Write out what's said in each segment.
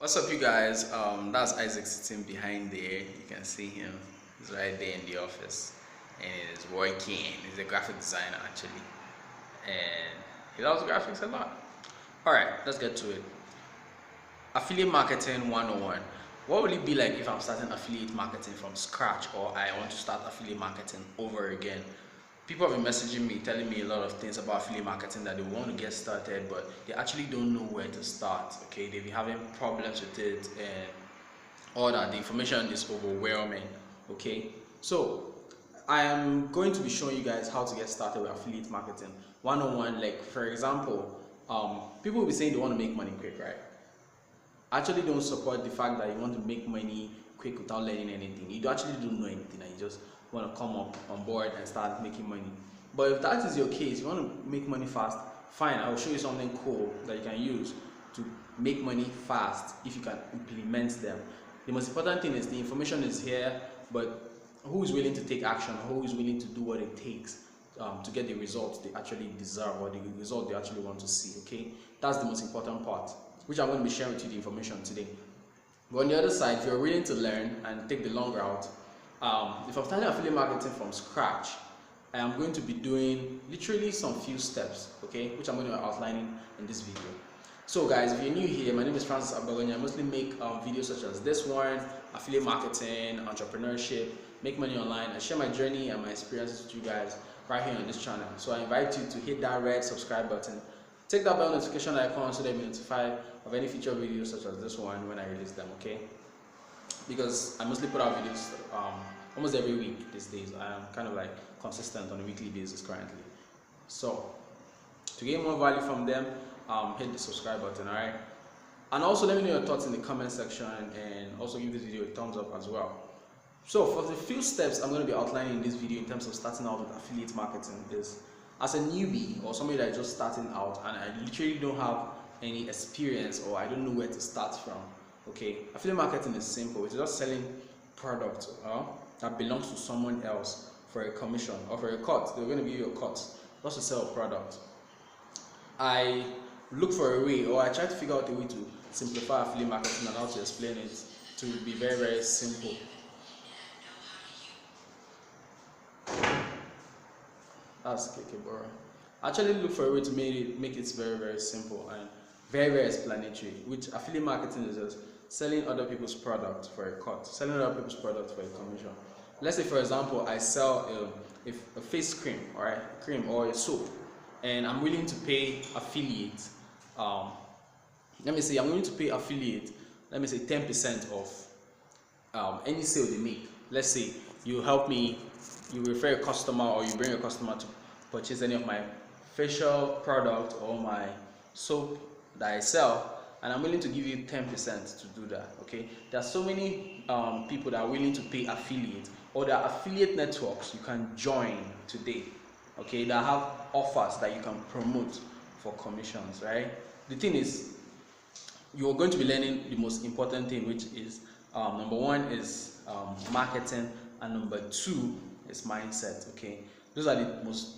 What's up, you guys? That's Isaac sitting behind there. You can see him. He's right there in the office, and he's working. He's a graphic designer actually, and he loves graphics a lot. All right, let's get to it. Affiliate marketing 101. What will it be like if I'm starting affiliate marketing from scratch, or I want to start affiliate marketing over again? People have been messaging me, telling me a lot of things about affiliate marketing that they want to get started, but they actually don't know where to start. Okay, they've been having problems with it, and all that. The information is overwhelming. Okay, so I am going to be showing you guys how to get started with affiliate marketing 101. Like, for example, people will be saying they want to make money quick, right? Actually don't support the fact that you want to make money quick without learning anything. You actually don't know anything and you just want to come up on board and start making money. But if that is your case, you want to make money fast, fine, I will show you something cool that you can use to make money fast if you can implement them. The most important thing is the information is here, but who is willing to take action, who is willing to do what it takes to get the results they actually deserve, or the result they actually want to see. Okay, that's the most important part, which I'm going to be sharing with you the information today. But on the other side, if you're willing to learn and take the long route, if I'm starting affiliate marketing from scratch, I am going to be doing literally some few steps, okay, which I'm going to be outlining in this video. So guys, if you're new here, my name is Francis Abdoganya. I mostly make videos such as this one: affiliate marketing, entrepreneurship, make money online. I share my journey and my experiences with you guys right here on this channel. So I invite you to hit that red subscribe button, take that bell notification icon so that you'll be notified of any future videos such as this one when I release them, okay? Because I mostly put out videos almost every week these days. I am kind of like consistent on a weekly basis currently. So to get more value from them, hit the subscribe button, alright? And also let me know your thoughts in the comment section, and also give this video a thumbs up as well. So for the few steps I'm going to be outlining in this video in terms of starting out with affiliate marketing is, as a newbie or somebody that's just starting out and I literally don't have any experience, or I don't know where to start from, okay, affiliate marketing is simple. It's just selling products that belongs to someone else for a commission or for a cut. They're going to give you a cut just to sell a product. I look for a way, or I try to figure out a way to simplify affiliate marketing and how to explain it to be very, very simple. That's Kekebora. Actually look for a way to make it very, very simple and very, very explanatory, which affiliate marketing is just selling other people's products for a cut, selling other people's products for a commission. Let's say, for example, I sell a face cream, or a cream or a soap, and I'm willing to pay affiliate. Let me say I'm willing to pay affiliate, let me say 10% of any sale they make. Let's say you help me, you refer a customer, or you bring a customer to purchase any of my facial product or my soap that I sell, and I'm willing to give you 10% to do that. Okay, there are so many people that are willing to pay affiliate, or there are affiliate networks you can join today, okay, that have offers that you can promote for commissions, right? The thing is, you're going to be learning the most important thing, which is number one is marketing, and number two is mindset. Okay, those are the most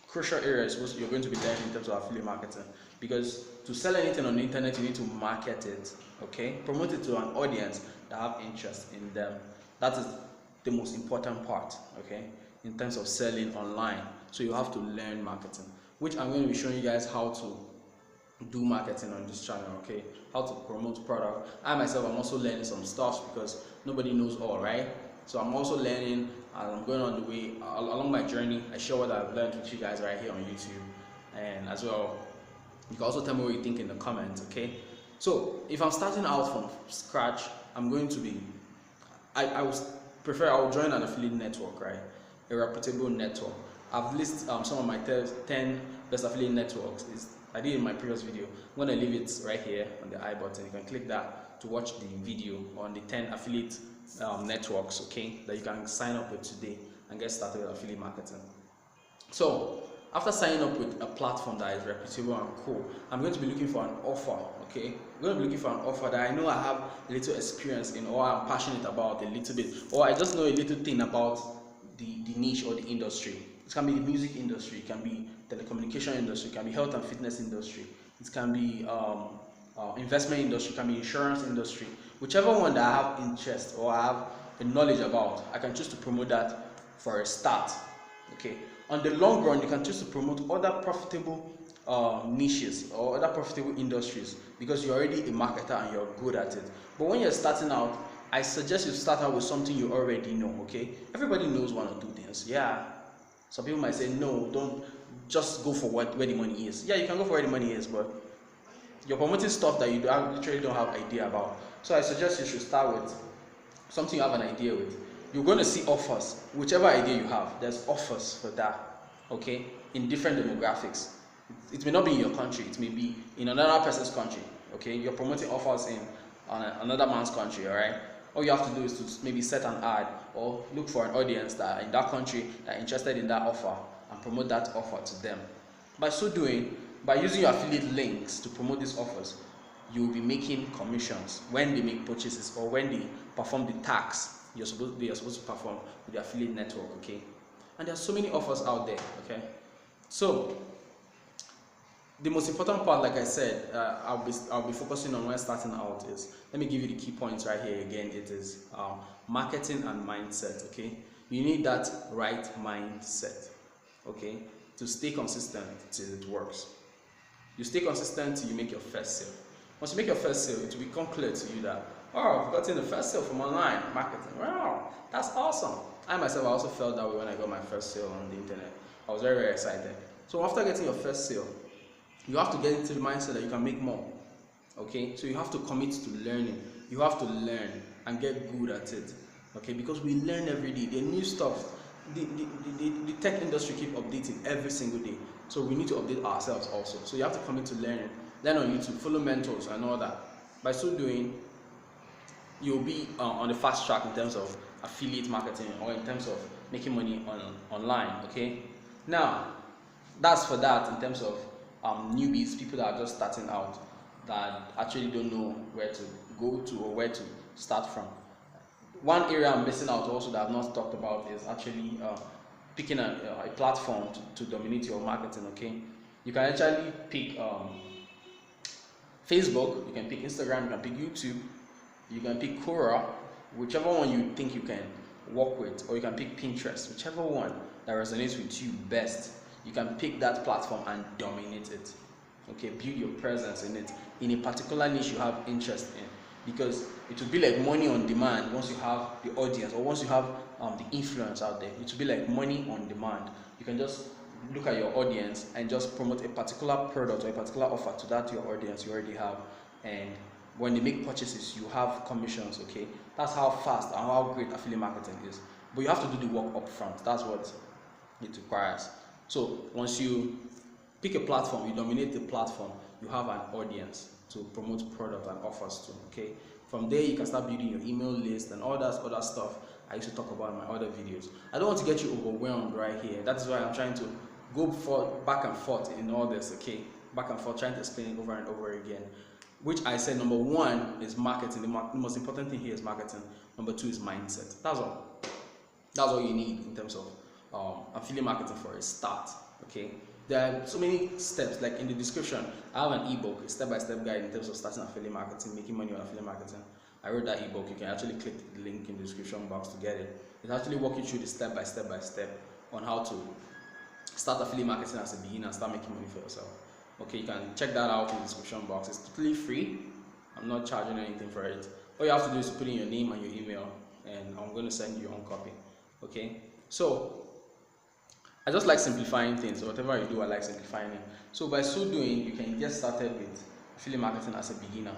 crucial areas you're going to be learning in terms of affiliate marketing, because to sell anything on the internet you need to market it, okay, promote it to an audience that have interest in them. That is the most important part, okay, in terms of selling online. So you have to learn marketing, which I'm going to be showing you guys how to do marketing on this channel, okay, how to promote product. I myself am also learning some stuff, because nobody knows all, right? So I'm also learning, and I'm going on the way along my journey. I share what I've learned with you guys right here on YouTube, and as well, you can also tell me what you think in the comments, okay? So if I'm starting out from scratch, I'm going to be, I will join an affiliate network, right? A reputable network. I've listed some of my 10 best affiliate networks. I did in my previous video. I'm going to leave it right here on the I button. You can click that to watch the video on the 10 affiliate networks, okay, that you can sign up with today and get started with affiliate marketing. So after signing up with a platform that is reputable and cool, I'm going to be looking for an offer, okay? I'm going to be looking for an offer that I know I have a little experience in, or I'm passionate about a little bit, or I just know a little thing about the niche or the industry. It can be the music industry, it can be telecommunication industry, it can be health and fitness industry, it can be investment industry, it can be insurance industry, whichever one that I have interest or I have a knowledge about, I can choose to promote that for a start. Okay, on the long run, you can choose to promote other profitable niches or other profitable industries because you're already a marketer and you're good at it. But when you're starting out, I suggest you start out with something you already know. Okay, everybody knows one or two things. Yeah, some people might say no, don't just go for where the money is. Yeah, you can go for where the money is, but you're promoting stuff that you literally don't have idea about. So I suggest you should start with something you have an idea with. You're going to see offers, whichever idea you have, there's offers for that, okay, in different demographics. It may not be in your country, it may be in another person's country, okay. You're promoting offers in another man's country, all right. All you have to do is to maybe set an ad or look for an audience that are in that country that are interested in that offer and promote that offer to them. By so doing, by using your affiliate links to promote these offers, you will be making commissions when they make purchases or when they perform the tasks they are supposed to perform with the affiliate network, okay. And there are so many offers out there, okay. So the most important part, like I said, I'll be focusing on when starting out is, let me give you the key points right here again. It is marketing and mindset, okay. You need that right mindset, okay, to stay consistent till it works. You stay consistent till you make your first sale. Once you make your first sale, it will become clear to you that, oh, I've gotten the first sale from online marketing. Wow, that's awesome. I myself, I also felt that way when I got my first sale on the internet. I was very, very excited. So after getting your first sale, you have to get into the mindset that you can make more. Okay, so you have to commit to learning. You have to learn and get good at it. Okay, because we learn every day. The new stuff, the tech industry keep updating every single day. So we need to update ourselves also. So you have to commit to learning. Learn on YouTube, follow mentors and all that. By so doing, you'll be on the fast track in terms of affiliate marketing or in terms of making money online. Okay, now that's for that in terms of newbies, people that are just starting out, that actually don't know where to go to or where to start from. One area I'm missing out also that I've not talked about is actually picking a platform to dominate your marketing. Okay, you can actually pick Facebook, you can pick Instagram, you can pick YouTube, you can pick Quora, whichever one you think you can work with, or you can pick Pinterest, whichever one that resonates with you best. You can pick that platform and dominate it. Okay, build your presence in it, in a particular niche you have interest in, because it will be like money on demand. Once you have the audience or once you have the influence out there, it will be like money on demand. You can just look at your audience and just promote a particular product or a particular offer to that your audience you already have, and when they make purchases, you have commissions. Okay, that's how fast and how great affiliate marketing is. But you have to do the work up front. That's what it requires. So once you pick a platform, you dominate the platform, you have an audience to promote product and offers to. Okay, from there you can start building your email list and all that other stuff I used to talk about in my other videos. I don't want to get you overwhelmed right here. That is why I'm trying to go back and forth in all this. Okay, back and forth, trying to explain it over and over again. Which I said, number one is marketing. The most important thing here is marketing. Number two is mindset. That's all. That's all you need in terms of affiliate marketing for a start. Okay, there are so many steps. Like in the description, I have an ebook, a step-by-step guide in terms of starting affiliate marketing, making money on affiliate marketing. I wrote that ebook. You can actually click the link in the description box to get it. It actually walks you through the step-by-step on how to start affiliate marketing as a beginner and start making money for yourself. Okay, you can check that out in the description box. It's totally free. I'm not charging anything for it. All you have to do is to put in your name and your email, and I'm going to send you your own copy. Okay, so I just like simplifying things. Whatever you do, I like simplifying it. So by so doing, you can get started with affiliate marketing as a beginner.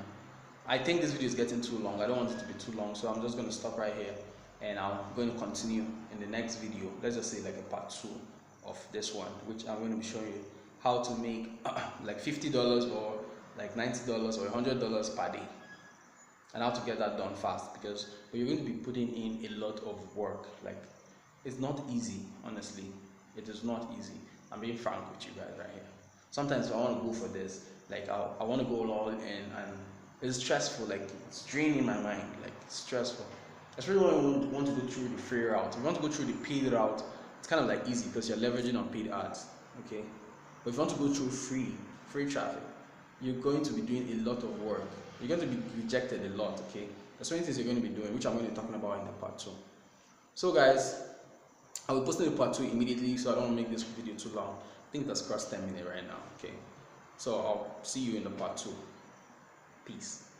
I think this video is getting too long. I don't want it to be too long, so I'm just going to stop right here, and I'm going to continue in the next video. Let's just say like a part 2 of this one, which I'm going to be showing you how to make like $50 or like $90 or $100 per day, and how to get that done fast, because you're going to be putting in a lot of work. Like, it's not easy, honestly. It is not easy. I'm being frank with you guys right here. Sometimes I want to go for this, like I want to go all in, and it's stressful. Like, it's draining my mind. Like, it's stressful. Especially when you want to go through the free route. If you want to go through the paid route, it's kind of like easy because you're leveraging on paid ads. Okay, but if you want to go through free traffic, you're going to be doing a lot of work. You're going to be rejected a lot, okay? There's so many things you're going to be doing, which I'm going to be talking about in the part 2. So guys, I will post the part 2 immediately, so I don't make this video too long. I think that's crossed 10 minutes right now, okay? So I'll see you in the part 2. Peace.